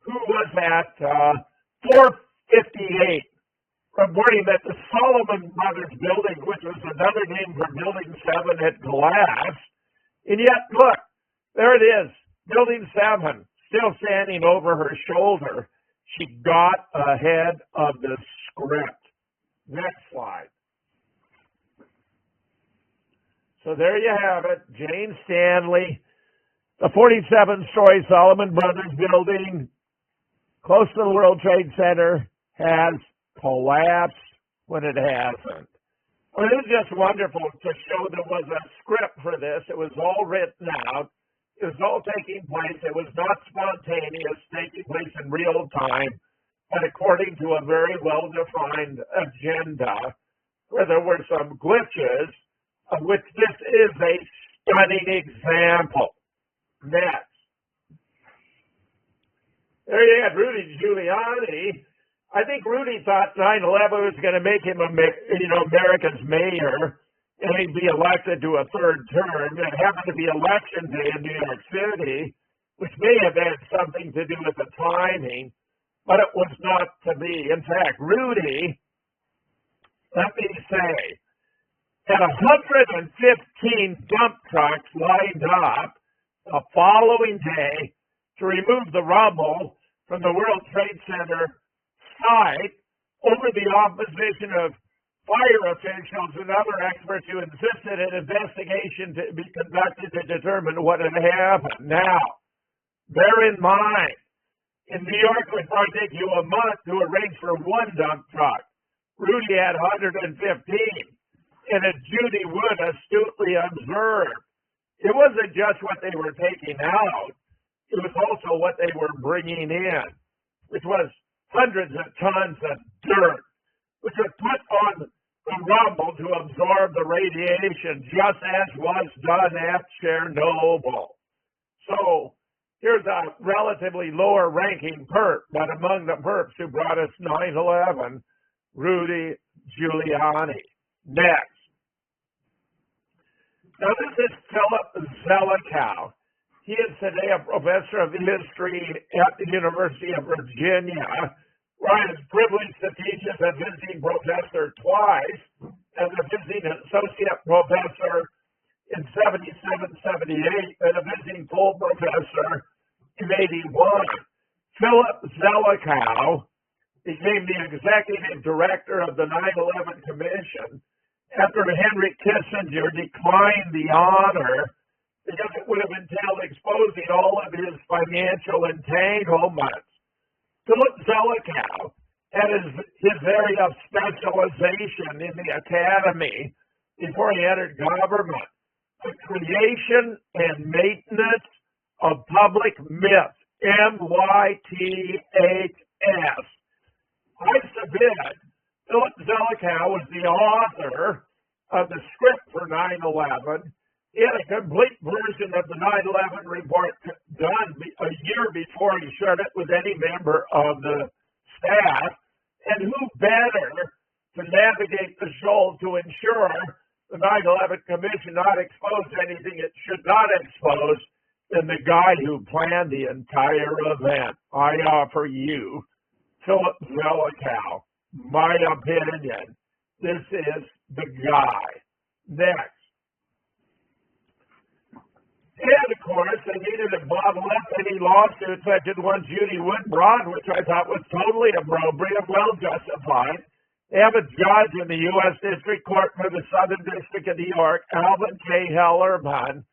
who was at 458 reporting that the Solomon Brothers building, which was another name for Building 7, had collapsed. And yet, look, there it is, Building 7, still standing over her shoulder. She got ahead of the script. Next slide. So there you have it, Jane Stanley, the 47-story Solomon Brothers building close to the World Trade Center has collapsed when it hasn't. Well, it was just wonderful to show there was a script for this. It was all written out. It was all taking place. It was not spontaneous, taking place in real time, but according to a very well-defined agenda, where there were some glitches, of which this is a stunning example. Next. There you had Rudy Giuliani. I think Rudy thought 9/11 was going to make him, America's mayor, and he'd be elected to a third term. It happened to be election day in New York City, which may have had something to do with the timing, but it was not to be. In fact, Rudy, let me say, had 115 dump trucks lined up the following day to remove the rubble from the World Trade Center site over the opposition of fire officials and other experts who insisted an investigation to be conducted to determine what had happened. Now, bear in mind, in New York, it would probably take you a month to arrange for one dump truck. Rudy had 115. And as Judy Wood astutely observed, it wasn't just what they were taking out, it was also what they were bringing in, which was hundreds of tons of dirt, which was put on the rubble to absorb the radiation, just as was done at Chernobyl. So here's a relatively lower ranking perp, but among the perps who brought us 9/11, Rudy Giuliani. Next. Now this is Philip Zelikow. He is today a professor of history at the University of Virginia, where I was privileged to teach as a visiting professor twice, as a visiting associate professor in 77, 78, and a visiting full professor in 81. Philip Zelikow became the executive director of the 9/11 Commission after Henry Kissinger declined the honor because it would have entailed exposing all of his financial entanglements. Philip Zelikow had his area of specialization in the academy before he entered government, the creation and maintenance of public myths, MYTHS. I submit Philip Zelikow was the author of the script for 9/11. He had a complete version of the 9/11 report done a year before he shared it with any member of the staff. And who better to navigate the shoal to ensure the 9/11 Commission not expose anything it should not expose than the guy who planned the entire event? I offer you Philip Zelikow. My opinion, this is the guy. Next. And of course, they needed to bottle up any lawsuits such as one Judy Wood brought, which I thought was totally appropriate, well justified. They have a judge in the U.S. District Court for the Southern District of New York, Alvin K. Hellerman,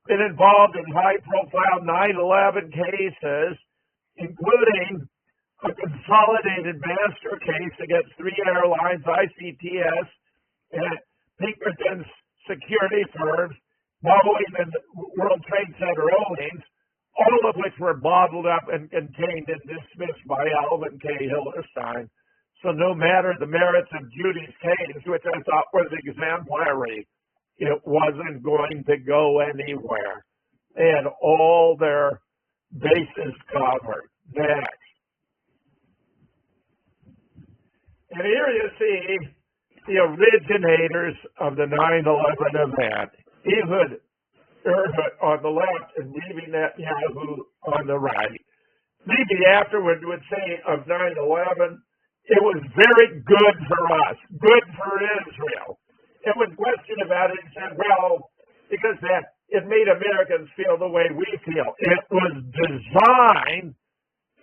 been involved in high-profile 9/11 cases, including a consolidated master case against 3 airlines, ICTS, and Pinkerton's security firms, Boeing and World Trade Center holdings, all of which were bottled up and contained and dismissed by Alvin K. Hillerstein. So no matter the merits of Judy's case, which I thought was exemplary, it wasn't going to go anywhere. They had all their bases covered. Next. And here you see the originators of the 9/11 event. Ehud Ur on the left and Bibi Netanyahu on the right. Bibi afterward would say of 9/11, it was very good for us, good for Israel. And when questioned about it, he said, well, because it made Americans feel the way we feel. It was designed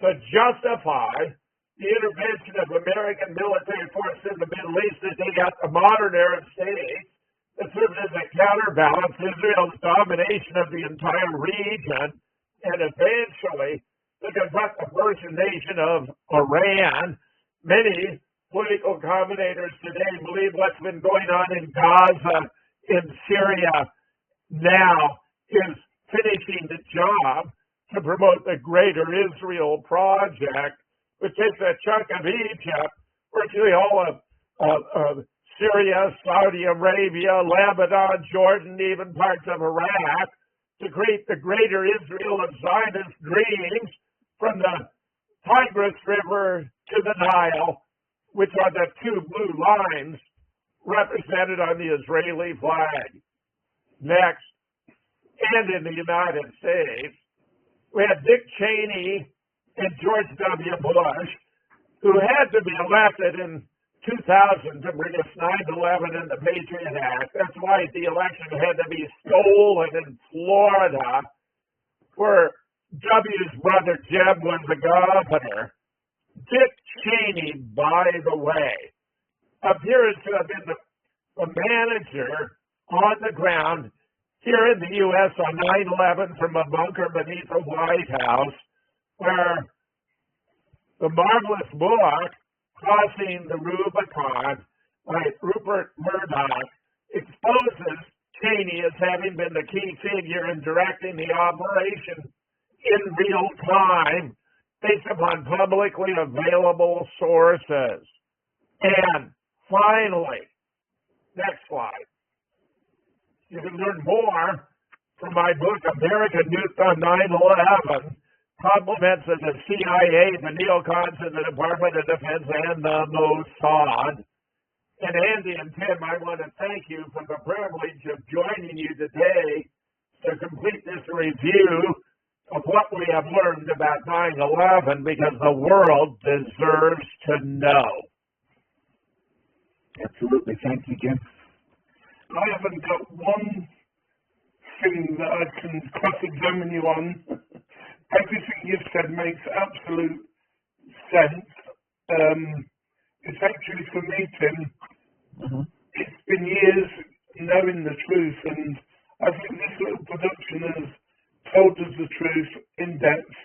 to justify the intervention of American military forces in the Middle East to take out the modern Arab states that served as a counterbalance to Israel's domination of the entire region, and eventually to confront the Persian nation of Iran. Many political commentators today believe what's been going on in Gaza, in Syria now, is finishing the job to promote the Greater Israel Project, which takes a chunk of Egypt, virtually all of Syria, Saudi Arabia, Lebanon, Jordan, even parts of Iraq, to create the Greater Israel of Zionist dreams from the Tigris River to the Nile, which are the two blue lines represented on the Israeli flag. Next, and in the United States, we had Dick Cheney and George W. Bush, who had to be elected in 2000 to bring us 9/11 and the Patriot Act. That's why the election had to be stolen in Florida, where W's brother Jeb was the governor. Dick Cheney, by the way, appears to have been the manager on the ground here in the U.S. on 9/11 from a bunker beneath the White House, where the marvelous book, Crossing the Rubicon, by Rupert Murdoch, exposes Cheney as having been the key figure in directing the operation in real time based upon publicly available sources. And finally, next slide. You can learn more from my book, American Youth on 9/11, Compliments of the CIA, the neocons in the Department of Defense, and the Mossad. And Andy and Tim, I want to thank you for the privilege of joining you today to complete this review of what we have learned about 9/11, because the world deserves to know. Absolutely. Thank you, Jim. I haven't got one thing that I can cross-examine you on. Everything you've said makes absolute sense. It's actually, for me, Tim, it's been years knowing the truth, and I think this little production has told us the truth in depth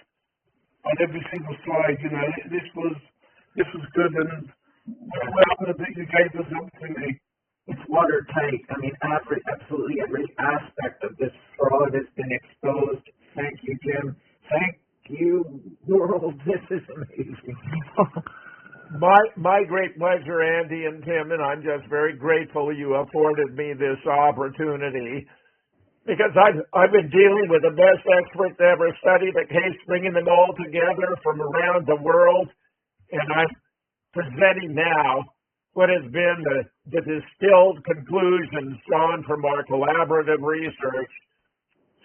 on every single slide. You know, this was good, and we're honored that you gave us the opportunity. It's watertight. I mean, absolutely every aspect of this fraud has been exposed. Thank you, Jim. Thank you, world. This is amazing. My great pleasure, Andy and Tim, and I'm just very grateful you afforded me this opportunity, because I've been dealing with the best experts to ever study the case, bringing them all together from around the world, and I'm presenting now what has been the distilled conclusions drawn from our collaborative research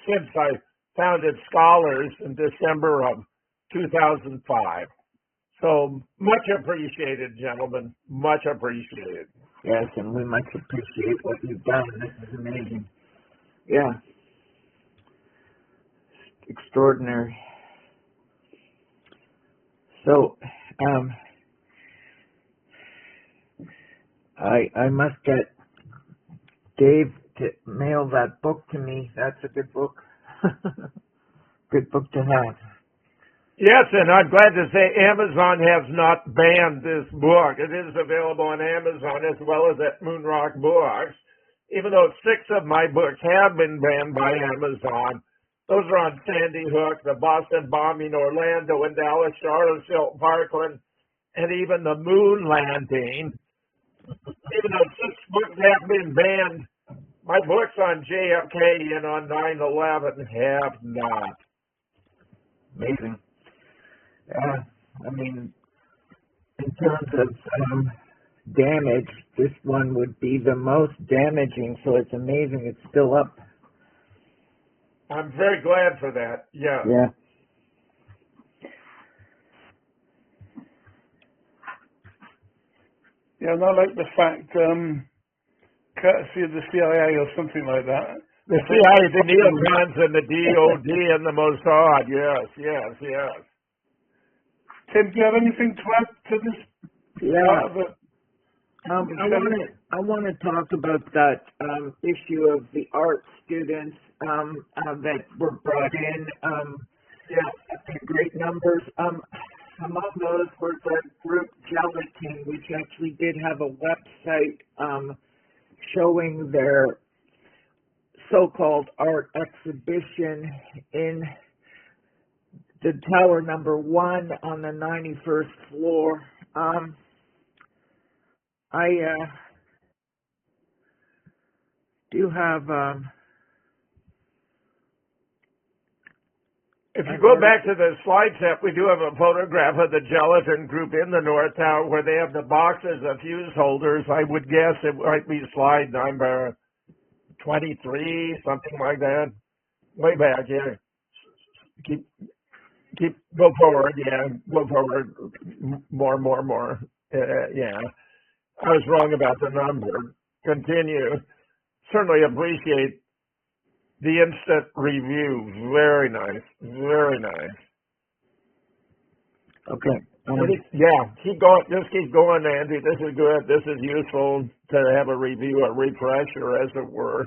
since I founded Scholars in December of 2005. So much appreciated, gentlemen. Much appreciated. Yes, and we much appreciate what you've done. This is amazing. Yeah. Extraordinary. So, I must get Dave to mail that book to me. That's a good book. Good book to have. Yes, and I'm glad to say Amazon has not banned this book. It is available on Amazon as well as at Moonrock Books. Even though 6 of my books have been banned by Amazon, those are on Sandy Hook, the Boston bombing, Orlando and Dallas, Charlottesville, Parkland, and even the moon landing. Even though 6 books have been banned, my books on JFK and on 9/11 have not. Amazing. I mean, in terms of damage, this one would be the most damaging, so it's amazing it's still up. I'm very glad for that, yeah. Yeah, and I like the fact, courtesy of the CIA or something like that. The CIA, the neocons, and the DOD, and the Mossad. Yes, yes, yes. Tim, do you have anything to add to this part of it? I want to talk about that issue of the art students that were brought in in great numbers. Among those was a group Gelatin, which actually did have a website showing their so-called art exhibition in the tower number 1 on the 91st floor. I do have if you go back to the slide set, we do have a photograph of the Gelatin group in the North Tower where they have the boxes of fuse holders. I would guess it might be slide number 23, something like that. Way back here. Keep, go forward, yeah, go forward. More. Yeah. I was wrong about the number. Continue. Certainly appreciate the instant review. Very nice. Very nice. Okay. Yeah, keep going. Just keep going, Andy. This is good. This is useful to have a review, a refresher, as it were.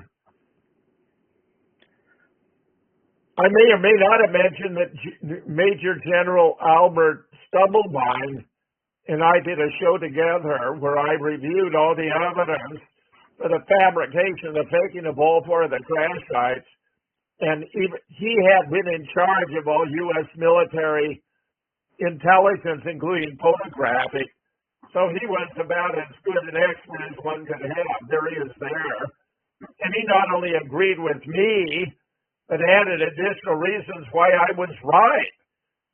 I may or may not have mentioned that Major General Albert Stubblebine and I did a show together where I reviewed all the evidence for the fabrication, the faking of all 4 of the crash sites. And he had been in charge of all U.S. military intelligence, including photographic. So he was about as good an expert as one could have. There he is there. And he not only agreed with me, but added additional reasons why I was right.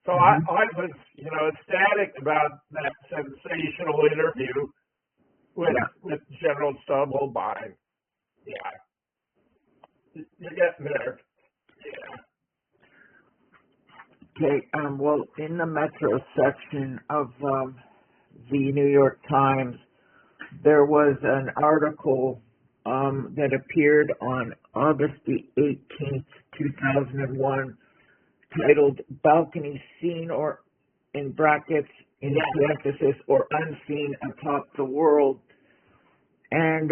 So I was, ecstatic about that sensational interview with General Stubblebine. Yeah. You're getting there. Yeah. Okay, well, in the Metro section of the New York Times, there was an article that appeared on August the 18th, 2001, titled "Balcony Seen," or in brackets, in parenthesis, or unseen atop the world. And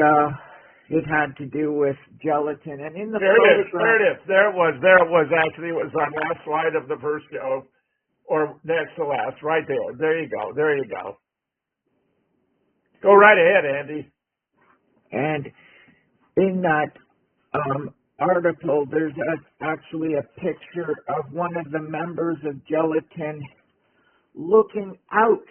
it had to do with gelatin. And in the There it was. Actually, it was on last slide of the first show, or next to last, right there. There you go. Go right ahead, Andy. And in that article, there's actually a picture of one of the members of Gelatin looking out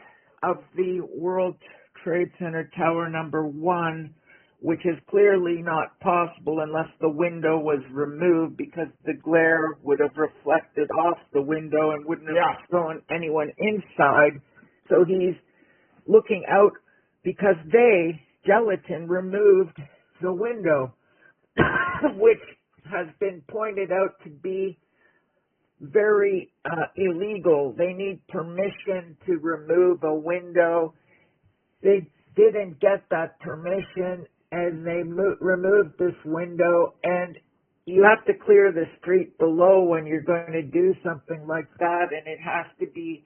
of the World Trade Center Tower number 1, which is clearly not possible unless the window was removed, because the glare would have reflected off the window and wouldn't have thrown anyone inside. So he's looking out because Gelatin, removed the window, which has been pointed out to be very illegal. They need permission to remove a window. They didn't get that permission, and they removed this window, and you have to clear the street below when you're going to do something like that, and it has to be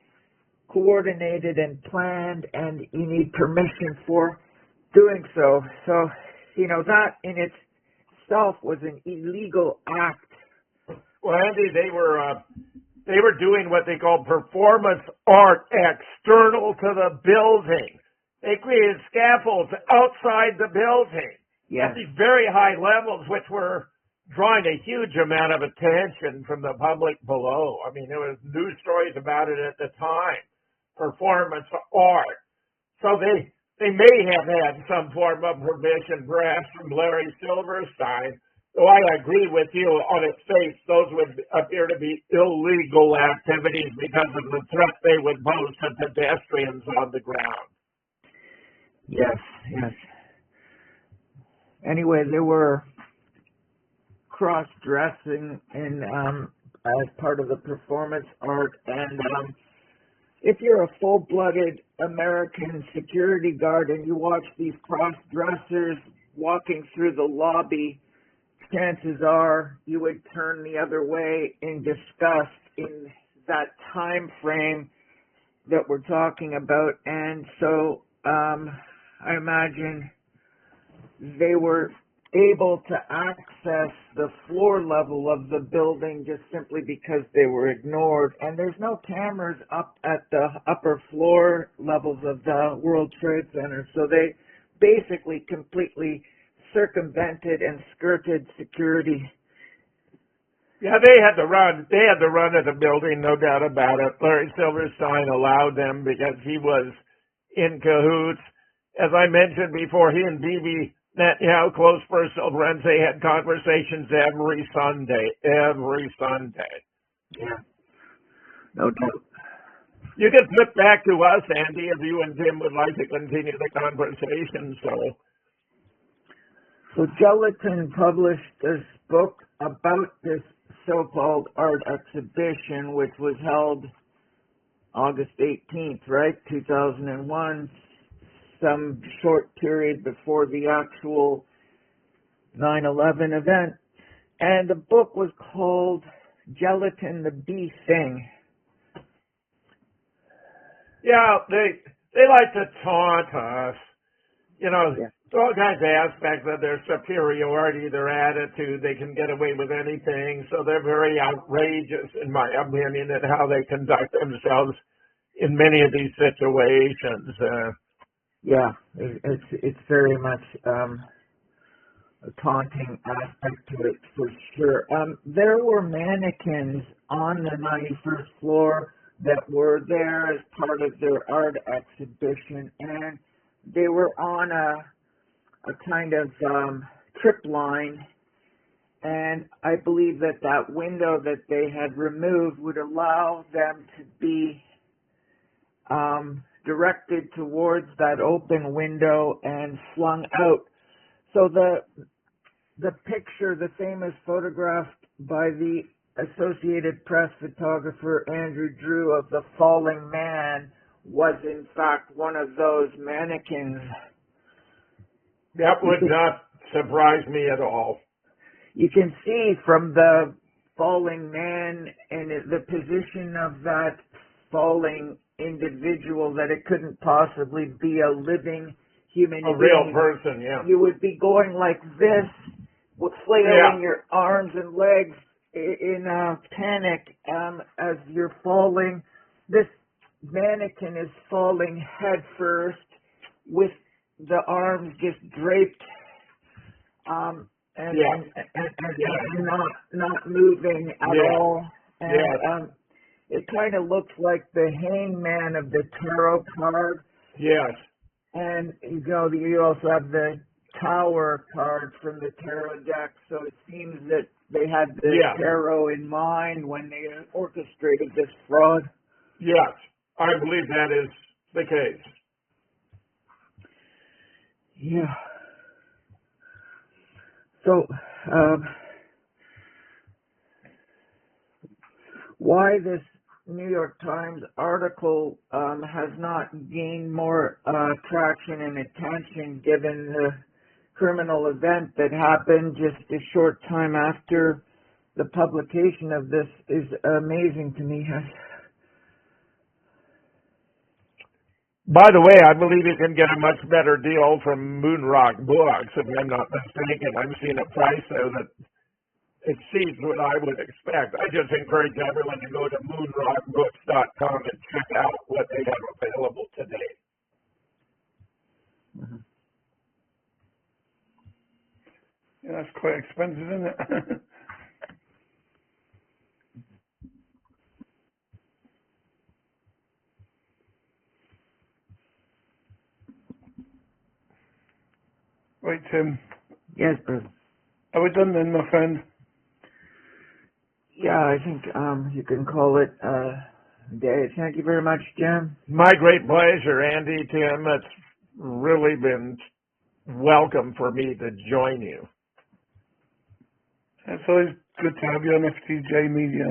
coordinated and planned, and you need permission for doing so. So, that in itself was an illegal act. Well, Andy, they were doing what they call performance art external to the building. They created scaffolds outside the building at these very high levels, which were drawing a huge amount of attention from the public below. I mean, there was news stories about it at the time. Performance art. So they may have had some form of permission, perhaps from Larry Silverstein. Though I agree with you on its face, those would appear to be illegal activities because of the threat they would pose to pedestrians on the ground. Yes. Anyway, there were cross-dressing as part of the performance art, and if you're a full-blooded American security guard and you watch these cross-dressers walking through the lobby, chances are you would turn the other way in disgust in that time frame that we're talking about. And so I imagine they were able to access the floor level of the building just simply because they were ignored. And there's no cameras up at the upper floor levels of the World Trade Center. So they basically completely circumvented and skirted security. Yeah, they had to run. They had to run at the building, no doubt about it. Larry Silverstein allowed them because he was in cahoots. As I mentioned before, he and Bibi Netanyahu, close personal friends, they had conversations every Sunday. Yeah, no doubt. You can flip back to us, Andy, if you and Tim would like to continue the conversation. So Gelatin published this book about this so-called art exhibition, which was held August 18th, right, 2001, some short period before the actual 9/11 event. And the book was called Gelatin the Bee Thing. Yeah, they like to taunt us. You know, Yeah. all kinds of aspects of their superiority, their attitude, they can get away with anything. So they're very outrageous, in my opinion, at how they conduct themselves in many of these situations. Yeah, it's very much a taunting aspect to it for sure. There were mannequins on the 91st floor that were there as part of their art exhibition, and they were on a kind of trip line, and I believe that window that they had removed would allow them to be directed towards that open window and flung out. So the picture, the famous photograph by the Associated Press photographer Andrew Drew of the falling man was in fact one of those mannequins. That would not surprise me at all. You can see from the falling man and the position of that falling individual that it couldn't possibly be a living human being. A real person, yeah. You would be going like this, with flailing your arms and legs in a panic as you're falling. This mannequin is falling head first with the arms just draped and not moving at all. And it kind of looks like the hangman of the tarot card. Yes. And you also have the tower card from the tarot deck, so it seems that they had the tarot in mind when they orchestrated this fraud. Yes, I believe that is the case. Yeah. So, why this New York Times article has not gained more traction and attention given the criminal event that happened just a short time after the publication of this is amazing to me. By the way, I believe you can get a much better deal from Moonrock Books, if I'm not mistaken. I'm seeing a price there that exceeds what I would expect. I just encourage everyone to go to moonrockbooks.com and check out what they have available today. Mm-hmm. Yeah, that's quite expensive, isn't it? Right, Tim. Yes, brother. Are we done then, my friend? Yeah, I think you can call it a day. Thank you very much, Jim. My great pleasure, Andy, Tim. It's really been welcome for me to join you. It's always good to have you on FTJ Media.